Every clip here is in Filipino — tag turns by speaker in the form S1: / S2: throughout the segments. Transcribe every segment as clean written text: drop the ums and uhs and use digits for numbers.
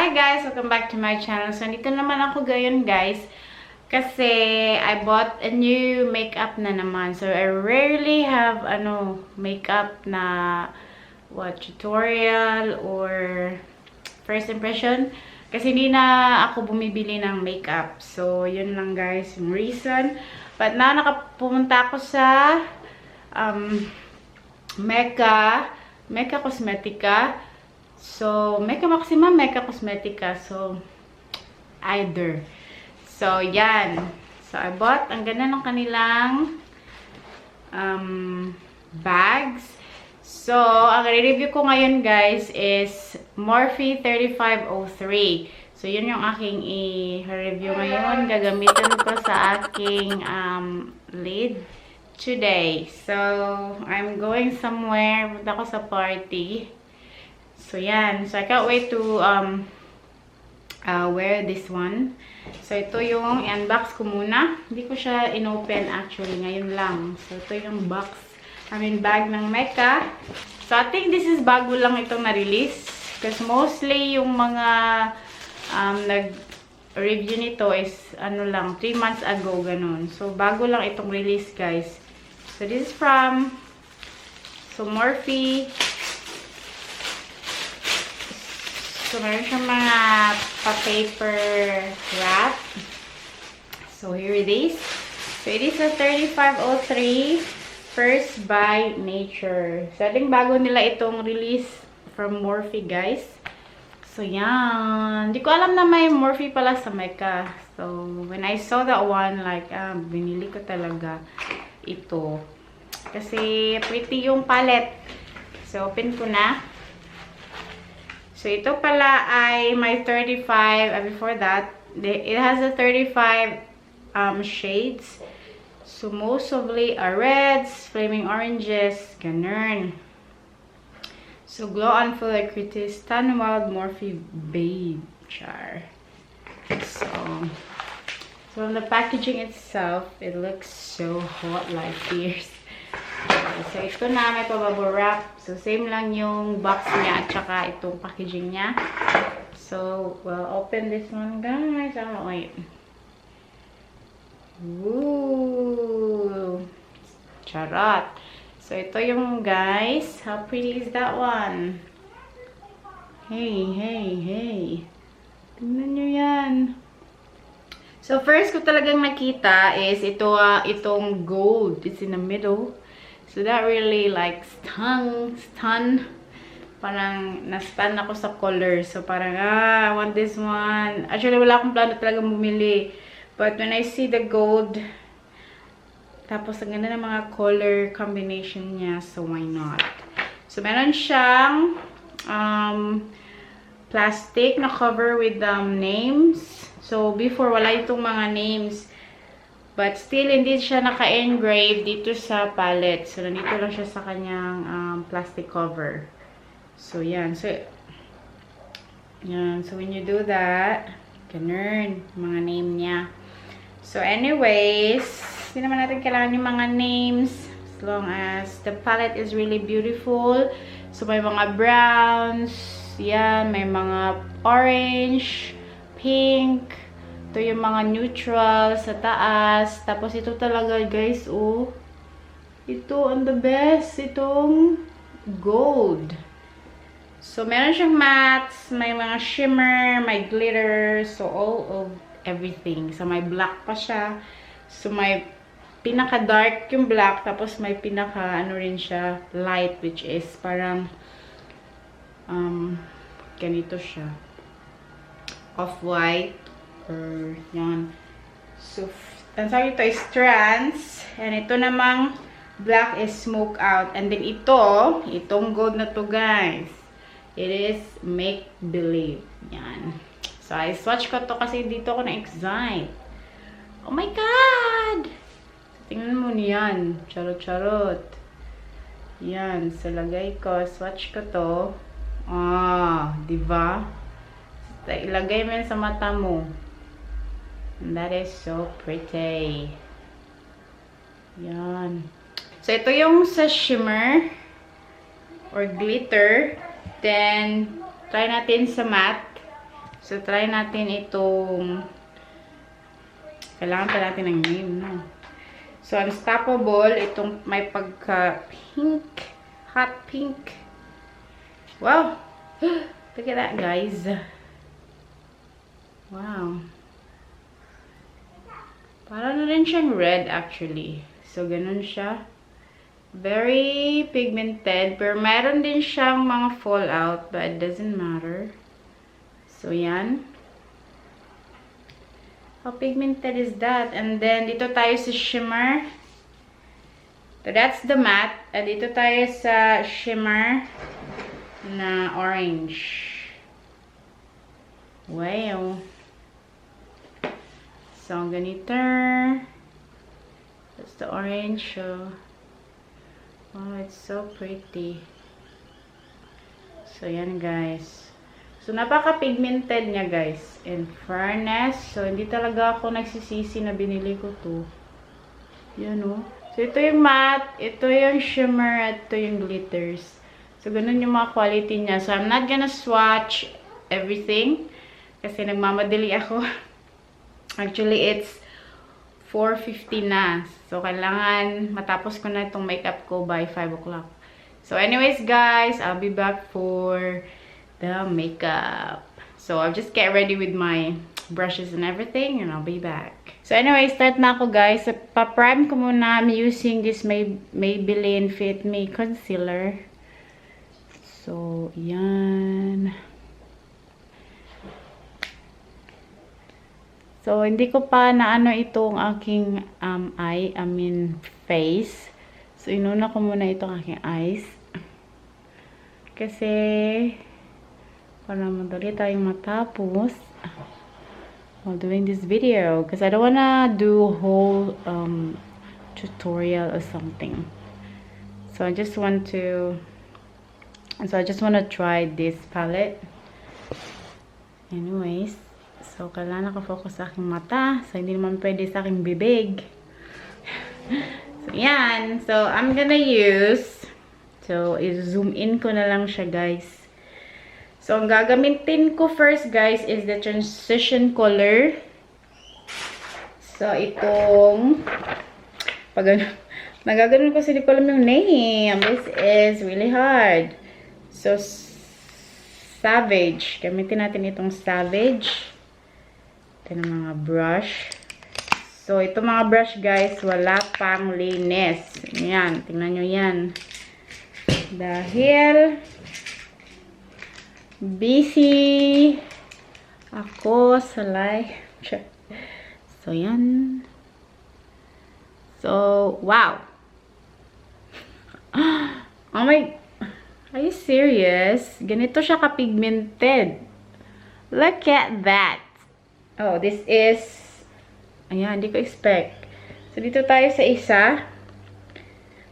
S1: Hi guys! Welcome back to my channel. So, nandito naman ako ngayon guys. Kasi, I bought a new makeup na naman. So, I rarely have, makeup na, tutorial or first impression. Kasi hindi na ako bumibili ng makeup. So, yun lang guys, yung reason. But now, nakapunta ako sa, Mecca Cosmetica. So, Mecca Maxima, Mecca Cosmetica. So, either. So, yan. So, I bought, ang ganda ng kanilang bags. So, ang review ko ngayon guys is Morphe35 So, yun yung aking i-review ngayon. Gagamitin ko sa aking lid today. So, I'm going somewhere. Punta ko sa party. So, yan. So, I can't wait to wear this one. So, ito yung unbox ko muna. Hindi ko siya inopen actually. Ngayon lang. So, ito yung bag ng Mecca. So, I think this is bago lang itong na-release. Because mostly yung mga nag-review nito is 3 months ago, ganun. So, bago lang itong release, guys. So, this is from Morphe. So, meron siyang mga pa-paper wrap. So, here it is. So, it is a 3503 First by Nature. So, ating bago nila itong release from Morphe, guys. So, yan. Hindi ko alam na may Morphe pala sa Mecca. So, when I saw that one, binili ko talaga ito. Kasi, pretty yung palette. So, open ko na. So, ito pala ay may 35, before that, it has a 35 shades. So, mostly are reds, flaming oranges, ganun. So, glow on full critis, tan wild Morphe Babe Char. So, on the packaging itself, it looks so hot like fierce. So, ito na, may pabubble wrap. So, same lang yung box niya at saka itong packaging niya. So, we'll open this one, guys. Oh, wait. Woo! Charot! So, ito yung guys. How pretty is that one? Hey, hey, hey. Tingnan nyo yan. So, first ko talagang nakita is itong gold. It's in the middle. So, that really stun. Parang na-stun ako sa color. So, parang, I want this one. Actually, wala akong plano talaga bumili. But when I see the gold, tapos ang ganda ng mga color combination niya, so why not? So, meron siyang plastic na cover with names. So, before, wala itong mga names. But still, hindi siya naka-engrave dito sa palette. So, nandito lang siya sa kanyang plastic cover. So, yan. So, yan. So, when you do that, ganun, mga name niya. So, anyways, hindi naman natin kailangan yung mga names as long as the palette is really beautiful. So, may mga browns, yan, may mga orange, pink, ito yung mga neutral sa taas. Tapos, ito talaga, guys, oh. Ito, ang the best. Itong gold. So, meron siyang mattes, may mga shimmer, may glitter. So, all of everything. So, may black pa siya. So, may pinaka-dark yung black. Tapos, may rin siya, light, which is parang, ganito siya. Off-white. Or, yan. So, ang sabi ito is trans. And ito namang black is smoke out. And then itong gold na to, guys. It is make believe. Yan. So, I swatch ko to kasi dito ako na-excite. Oh my God! So, tingnan mo niyan. Charot-charot. Yan. So, lagay ko. Swatch ko to. Diba? So, ilagay mo yan sa mata mo. And that is so pretty. Yan. So, ito yung sa shimmer or glitter. Then, try natin sa matte. So, try natin itong, kailangan pa natin ng name, no? So, Unstoppable, itong may pagka-pink, hot pink. Wow! Look at that, guys. Wow. Parang na rin siyang red, actually. So, ganun siya. Very pigmented. Pero meron din siyang mga fallout, but it doesn't matter. So, yan. How pigmented is that? And then, dito tayo sa shimmer. So, that's the matte. At dito tayo sa shimmer na orange. Wow. So, ganito. That's the orange. So, oh, it's so pretty. So, yan guys. So, napaka-pigmented niya guys. In fairness. So, hindi talaga ako nagsisisi na binili ko to. Yan o. So, ito yung matte. Ito yung shimmer. At ito yung glitters. So, ganun yung mga quality niya. So, I'm not gonna swatch everything. Kasi nagmamadali ako. Actually, it's 4:50 na. So, kailangan matapos ko na itong makeup ko by 5 o'clock. So, anyways, guys, I'll be back for the makeup. So, I'll just get ready with my brushes and everything, and I'll be back. So, anyway, start na ako, guys. So, pa-prime ko muna. I'm using this Maybelline Fit Me Concealer. So, yan. So, hindi ko pa naano itong aking face. So, inuna ko muna itong aking eyes. Kasi, para madali tayong matapos while doing this video. Because I don't wanna do a whole tutorial or something. So, I just want to try this palette. Anyways. So, kailangan nakafocus sa aking mata. So, hindi naman pwede sa aking bibig. So, yan. So, I'm gonna use. So, i-zoom in ko na lang siya, guys. So, ang gagamitin ko first, guys, is the transition color. So, itong nagaganon ko kasi di ko alam yung name. This is really hard. So, Savage. Gamitin natin itong Savage. Ito ng mga brush. So, ito mga brush, guys, wala pang linis. Yan. Tingnan nyo yan. Dahil busy ako sa live. So, yan. So, wow. Oh my, are you serious? Ganito siya ka-pigmented. Look at that. Oh, this is, ayan, hindi ko expect. So, dito tayo sa isa.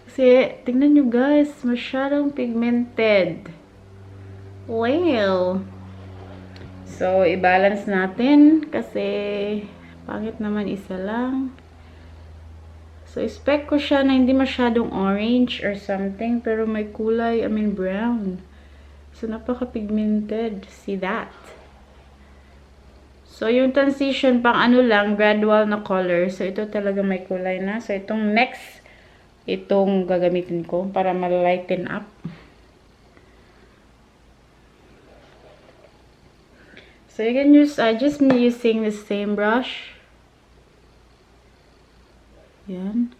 S1: Kasi, tingnan nyo guys, masyadong pigmented. Wow. So, i-balance natin. Kasi, pangit naman isa lang. So, expect ko siya na hindi masyadong orange or something. Pero may kulay, I mean brown. So, napaka-pigmented. See that? So, yung transition, pang ano lang, gradual na color. So, ito talaga may kulay na. So, itong next, itong gagamitin ko para ma-lighten up. So, you can use, just me using the same brush. Yan.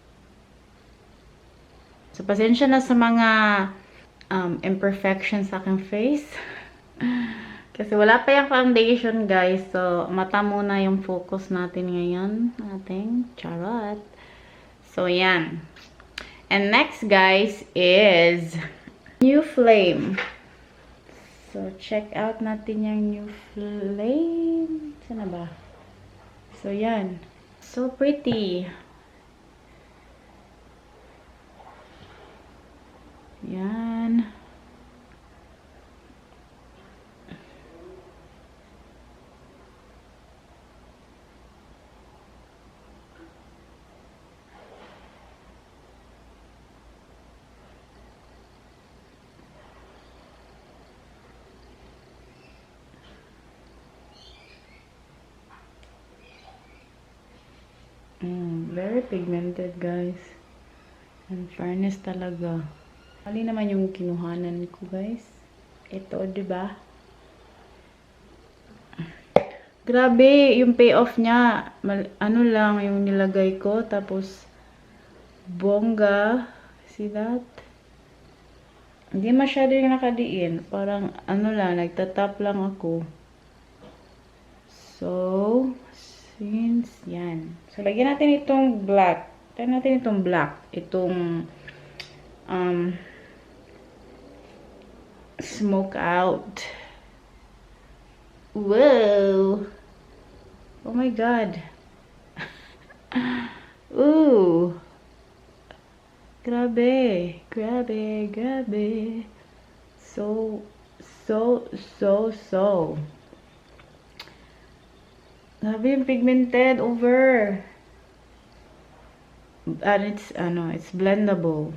S1: So, pasensya na sa mga imperfections sa aking face. Kasi wala pa yung foundation, guys. So, mata muna yung focus natin ngayon. Ating charot. So, yan. And next, guys, is New Flame. So, check out natin yung New Flame. Sana ba? So, yan. So pretty. Yan. Very pigmented, guys. And fairness talaga. Mali naman yung kinuhanan ko, guys. Ito, diba? Grabe, yung payoff niya. Ano lang yung nilagay ko. Tapos, bongga. See that? Hindi masyado yung nakadiin. Parang, ano lang, nagtatap lang ako. So, since, yan. So, lagyan natin itong black. Lagyan natin itong black. Itong, smoke out. Whoa! Oh my God. Ooh. Grabe. Grabe. Grabe. So. Grabe yung pigmented over. And it's blendable.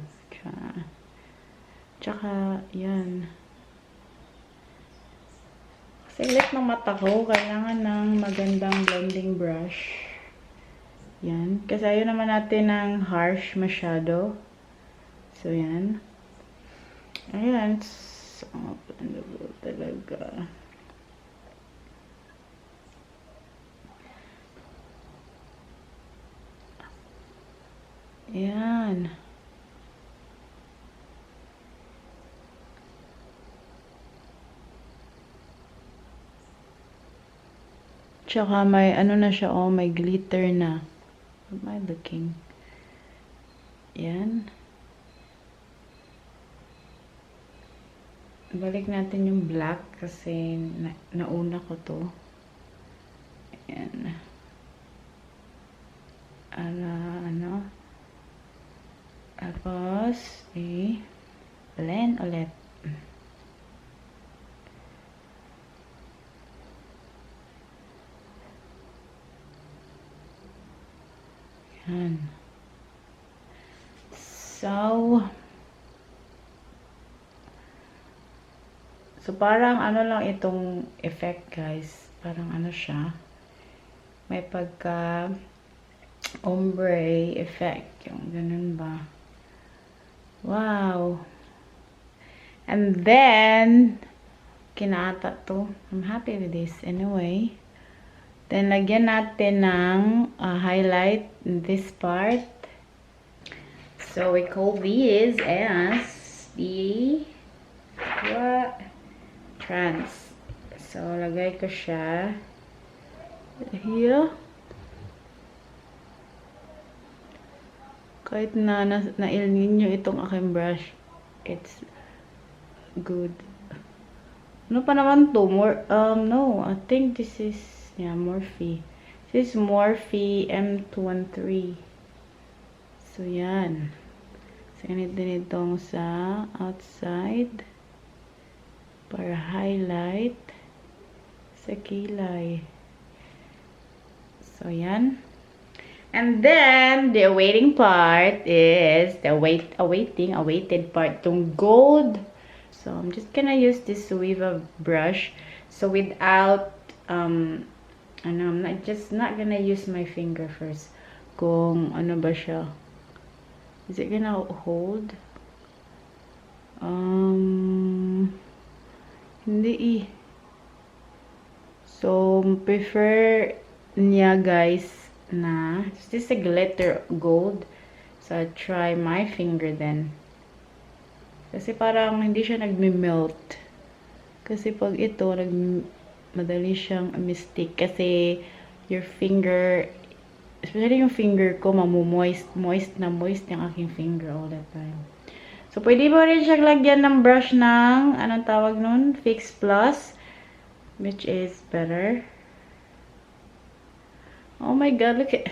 S1: Tsaka, yan. Kasi lit ng mata ko, kailangan ng magandang blending brush. Yan. Kasi ayaw naman natin ng harsh masyado. So, yan. Ayan. So, blendable talaga. Ayan. Tsaka may ano na siya, oh, may glitter na. What am I looking? Yan. Balik natin yung black kasi nauna ko to. Ayan. Ano. Tapos, blend ulit. Yan. So, parang ano lang itong effect, guys. Parang ano siya. May pagka ombre effect. Yung ganun ba. Wow. And then, kinata to. I'm happy with this anyway. Then, lagyan natin ng highlight in this part. So, we call these as the trans. So, lagay ko siya here. Kahit na-ilnin nyo itong aking brush, it's good. Ano pa naman to? No, I think this is Morphe. This is Morphe M213. So, yan. So, ganito nitong sa outside para highlight sa kilay. So, yan. And then, the awaiting part is the awaited part, itong gold. So, I'm just gonna use this Weave brush. So, without, I'm not gonna use my finger first. Kung ano ba siya. Is it gonna hold? Hindi So, prefer niya, guys, na this is a glitter gold. So, I try my finger then. Kasi parang hindi siya nagme-melt. Kasi pag ito, madali siyang mistake. Kasi your finger, especially yung finger ko, moist yung aking finger all the time. So, pwede mo rin siyang lagyan ng brush ng, anong tawag nun? Fix Plus. Which is better. Oh my God, look at...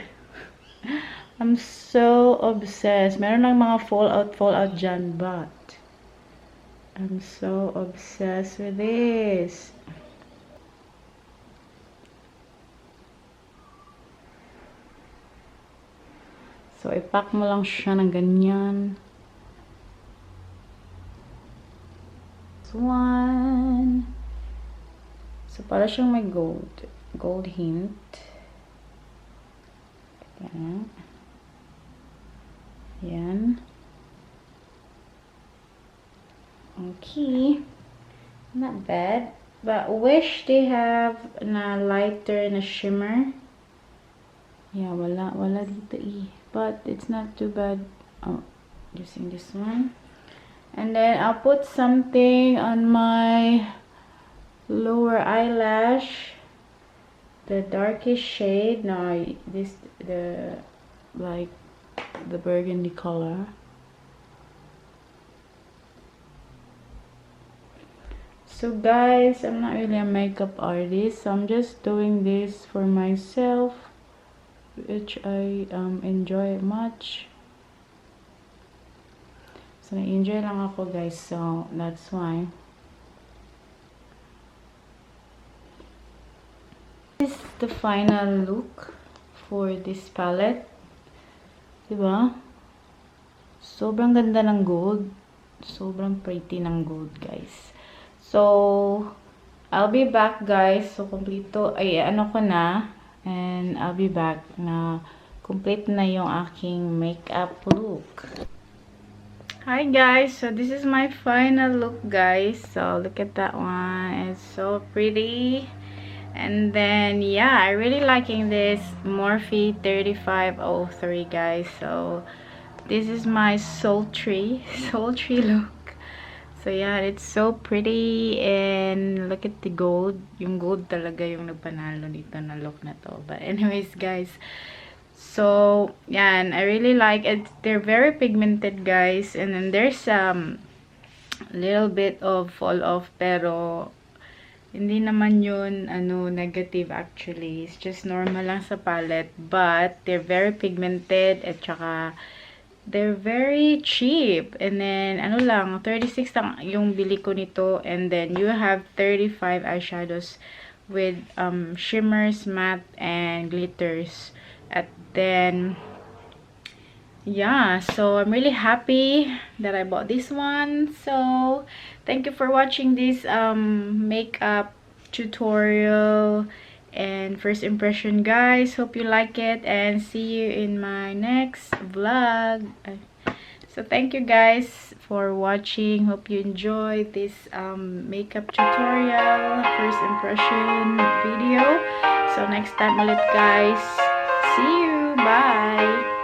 S1: I'm so obsessed. Meron lang mga fallout dyan, but... I'm so obsessed with this. So, ipack mo lang siya ng ganyan. This one. So, para siyang may gold hint. Yan. Okay. Not bad. But wish they have na lighter na shimmer. Yeah, wala dito eh. But it's not too bad. Oh, using this one. And then I'll put something on my lower eyelash. The darkest shade. No, like the burgundy color. So guys, I'm not really a makeup artist, so I'm just doing this for myself, which I enjoy much. So na-enjoy lang ako guys, so that's why. This is the final look for this palette. Diba? Sobrang ganda ng gold. Sobrang pretty ng gold guys. So, I'll be back guys. So, kompleto, ano ko na. And I'll be back na complete na yung aking makeup look. Hi guys. So, this is my final look guys. So, look at that one. It's so pretty. And then, yeah, I really liking this Morphe35 guys. So, this is my sultry look. So, yeah, it's so pretty. And look at the gold. Yung gold talaga yung nagpanalo dito na look na to. But anyways, guys. So, yeah, and I really like it. They're very pigmented, guys. And then there's little bit of fall off. Pero, hindi naman yun, negative actually. It's just normal lang sa palette. But, they're very pigmented. At saka, they're very cheap. And then, 36 lang yung bili ko nito. And then, you have 35 eyeshadows with shimmers, matte, and glitters. At then, yeah. So, I'm really happy that I bought this one. So, thank you for watching this makeup tutorial and first impression guys. Hope you like it and see you in my next vlog. So thank you guys for watching. Hope you enjoy this makeup tutorial first impression video. So next time ulit guys. See you. Bye.